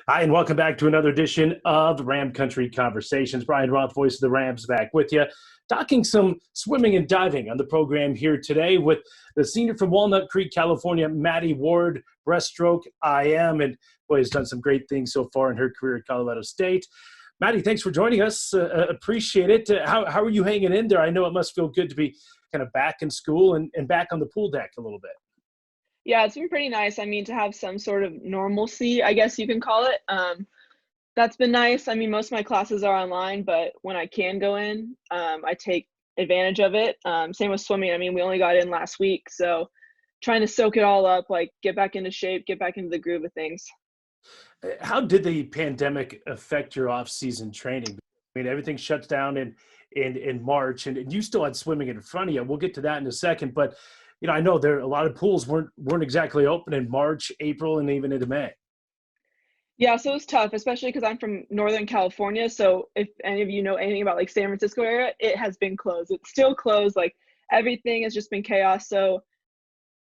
Hi, and welcome back to another edition of Ram Country Conversations. Brian Roth, voice of the Rams, back with you, talking some swimming and diving on the program here today with the senior from Walnut Creek, California, Maddie Ward, breaststroke IM, and boy, has done some great things so far in her career at Colorado State. Maddie, thanks for joining us. Appreciate it. How are you hanging in there? I know it must feel good to be kind of back in school and back on the pool deck a little bit. Yeah, it's been pretty nice. I mean, to have some sort of normalcy, I guess you can call it. That's been nice. I mean, most of my classes are online, but when I can go in, I take advantage of it. Same with swimming. I mean, we only got in last week, so trying to soak it all up, like get back into shape, get back into the groove of things. How did the pandemic affect your off-season training? I mean, everything shuts down in March, and you still had swimming in front of you. We'll get to that in a second, but I know there a lot of pools weren't exactly open in March, April, and even into May. Yeah, so it's tough, especially because I'm from Northern California. So if any of you know anything about like San Francisco area, it has been closed. It's still closed. Like everything has just been chaos. So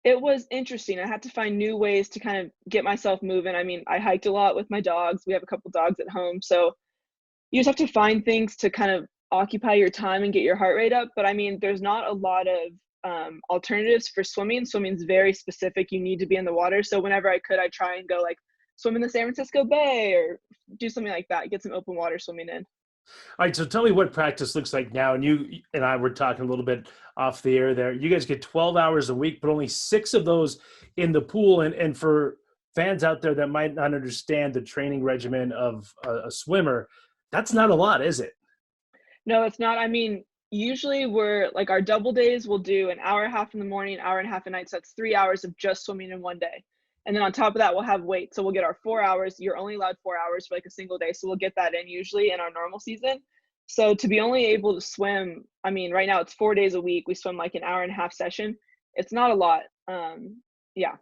it was interesting. I had to find new ways to kind of get myself moving. I mean, I hiked a lot with my dogs. We have a couple dogs at home. So you just have to find things to kind of occupy your time and get your heart rate up. But I mean, there's not a lot of alternatives for swimming. Swimming's very specific. You need to be in the water. So whenever I could, I try and go like swim in the San Francisco Bay or do something like that, get some open water swimming in. All right, so tell me what practice looks like now. And you and I were talking a little bit off the air there. You guys get 12 hours a week, but only 6 of those in the pool. And for fans out there that might not understand the training regimen of a swimmer, that's not a lot, is it? No, it's not. I mean, usually we're like our double days, we'll do an hour and a half in the morning, hour and a half at night. So that's 3 hours of just swimming in one day. And then on top of that, we'll have weight. So we'll get our 4 hours. You're only allowed 4 hours for like a single day. So we'll get that in usually in our normal season. So to be only able to swim, I mean, right now it's 4 days a week. We swim like an hour and a half session. It's not a lot. Yeah,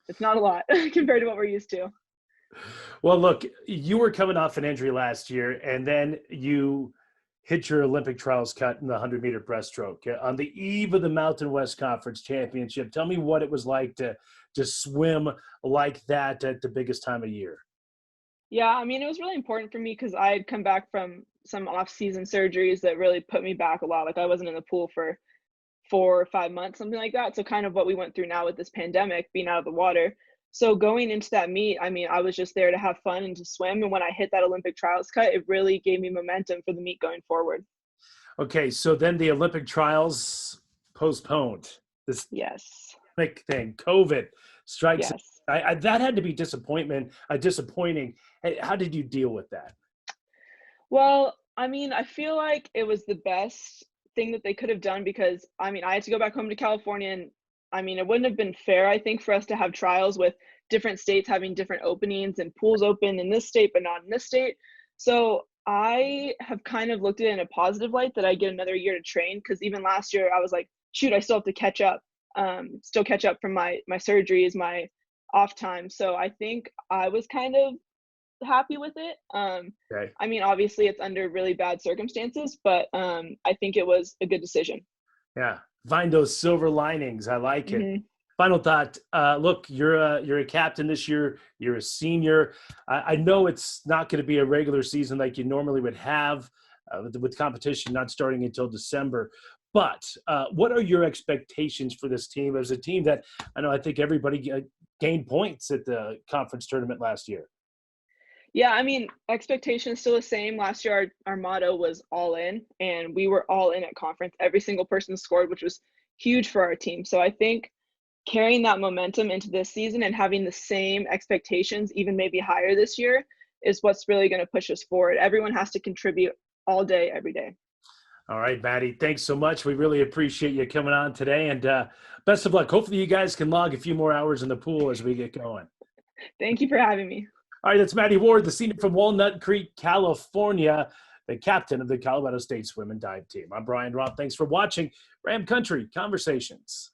it's not a lot compared to what we're used to. Well, look, you were coming off an injury last year, and then you hit your Olympic trials cut in the 100-meter breaststroke on the eve of the Mountain West Conference Championship. Tell me what it was like to just swim like that at the biggest time of year. Yeah, I mean, it was really important for me because I had come back from some off-season surgeries that really put me back a lot. Like I wasn't in the pool for 4 or 5 months, something like that. So kind of what we went through now with this pandemic, being out of the water. So going into that meet, I mean, I was just there to have fun and to swim. And when I hit that Olympic trials cut, it really gave me momentum for the meet going forward. Okay, so then the Olympic trials postponed. This Yes. big thing, COVID strikes. Yes. That had to be disappointing. Hey, how did you deal with that? Well, I mean, I feel like it was the best thing that they could have done because I mean, I had to go back home to California and I mean, it wouldn't have been fair, I think, for us to have trials with different states having different openings and pools open in this state but not in this state. So I have kind of looked at it in a positive light that I get another year to train because even last year I was like, shoot, I still have to catch up, still catch up from my surgeries, my off time. So I think I was kind of happy with it. Okay. I mean, obviously it's under really bad circumstances, but I think it was a good decision. Yeah, find those silver linings. I like it. Hmm. Final thought. Look, you're a captain this year. You're a senior. I know it's not going to be a regular season like you normally would have with competition not starting until December. But what are your expectations for this team as a team that I think everybody gained points at the conference tournament last year? Yeah, I mean, expectation is still the same. Last year, our motto was all in, and we were all in at conference. Every single person scored, which was huge for our team. So I think carrying that momentum into this season and having the same expectations, even maybe higher this year, is what's really going to push us forward. Everyone has to contribute all day, every day. All right, Maddie, thanks so much. We really appreciate you coming on today, and best of luck. Hopefully you guys can log a few more hours in the pool as we get going. Thank you for having me. All right, that's Maddie Ward, the senior from Walnut Creek, California, the captain of the Colorado State Swim and Dive team. I'm Brian Roth. Thanks for watching Ram Country Conversations.